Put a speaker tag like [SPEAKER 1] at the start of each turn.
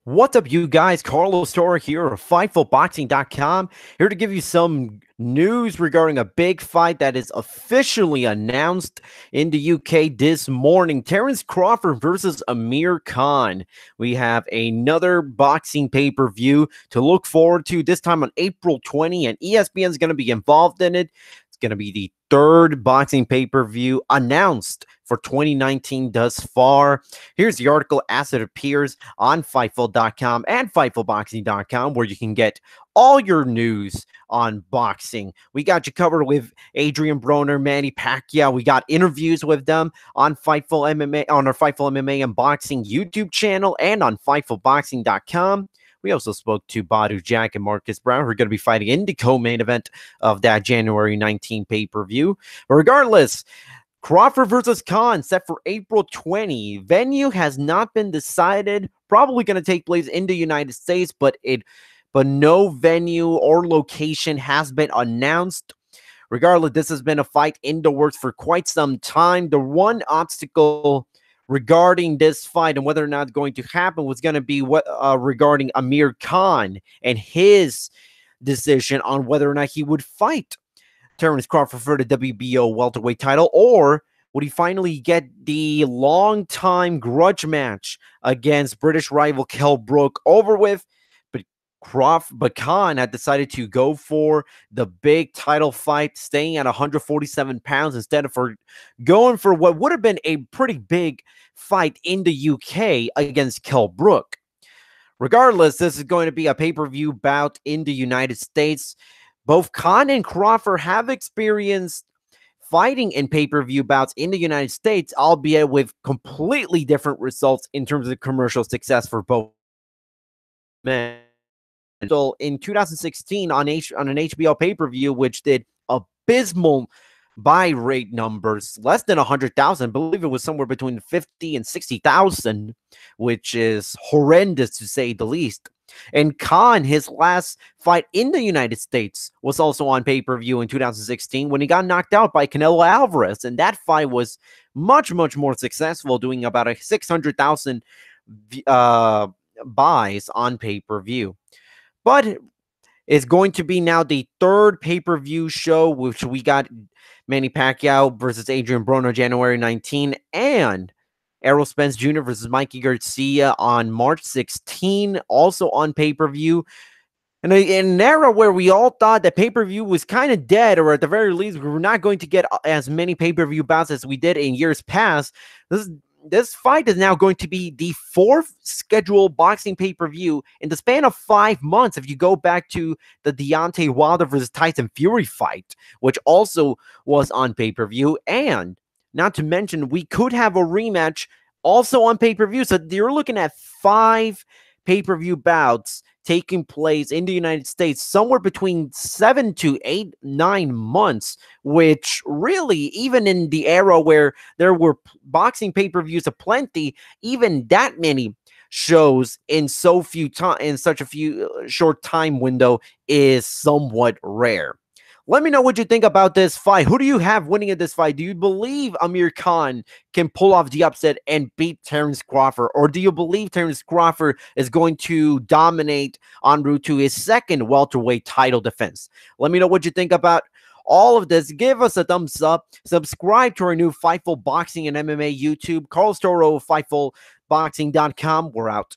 [SPEAKER 1] What's up, you guys? Carlos Toro here of FightfulBoxing.com, here to give you some news regarding a big fight that is officially announced in the UK this morning. Terence Crawford versus Amir Khan. We have another boxing pay-per-view to look forward to, this time on April 20, and ESPN is going to be involved in it. It's going to be the third boxing pay-per-view announced for 2019 thus far. Here's the article as it appears on Fightful.com and FightfulBoxing.com, where you can get all your news on boxing. We got you covered with Adrian Broner, Manny Pacquiao. We got interviews with them on Fightful MMA, on our Fightful MMA and Boxing YouTube channel, and on FightfulBoxing.com. We also spoke to Badu Jack and Marcus Brown, who are going to be fighting in the co-main event of that January 19 pay-per-view. But regardless, Crawford versus Khan set for April 20. Venue has not been decided. Probably going to take place in the United States, but no venue or location has been announced. Regardless, this has been a fight in the works for quite some time. The one obstacle regarding this fight and whether or not it's going to happen was going to be regarding Amir Khan and his decision on whether or not he would fight Terence Crawford for the WBO welterweight title, or would he finally get the long-time grudge match against British rival Kell Brook over with? But Khan had decided to go for the big title fight, staying at 147 pounds instead of going for what would have been a pretty big fight in the UK against Kell Brook. Regardless, this is going to be a pay-per-view bout in the United States. Both Khan and Crawford have experienced fighting in pay-per-view bouts in the United States, albeit with completely different results in terms of commercial success for both men. So in 2016 on an HBO pay-per-view, which did abysmal buy rate numbers, less than 100,000. I believe it was somewhere between 50 and 60,000, which is horrendous to say the least. And Khan, his last fight in the United States, was also on pay-per-view in 2016 when he got knocked out by Canelo Alvarez. And that fight was much, much more successful, doing about a 600,000 buys on pay-per-view. But it's going to be now the third pay-per-view show, which we got Manny Pacquiao versus Adrian Broner January 19, and Errol Spence Jr. versus Mikey Garcia on March 16, also on pay-per-view. And in an era where we all thought that pay-per-view was kind of dead, or at the very least, we were not going to get as many pay-per-view bouts as we did in years past, this fight is now going to be the fourth scheduled boxing pay-per-view in the span of 5 months. If you go back to the Deontay Wilder versus Tyson Fury fight, which also was on pay-per-view, and not to mention, we could have a rematch also on pay-per-view. So you're looking at 5 pay-per-view bouts taking place in the United States, somewhere between 7 to 8, 9 months, which really, even in the era where there were boxing pay-per-views aplenty, even that many shows in such a few short time window is somewhat rare. Let me know what you think about this fight. Who do you have winning in this fight? Do you believe Amir Khan can pull off the upset and beat Terence Crawford? Or do you believe Terence Crawford is going to dominate en route to his second welterweight title defense? Let me know what you think about all of this. Give us a thumbs up. Subscribe to our new Fightful Boxing and MMA YouTube. Carlos Toro of FightfulBoxing.com. We're out.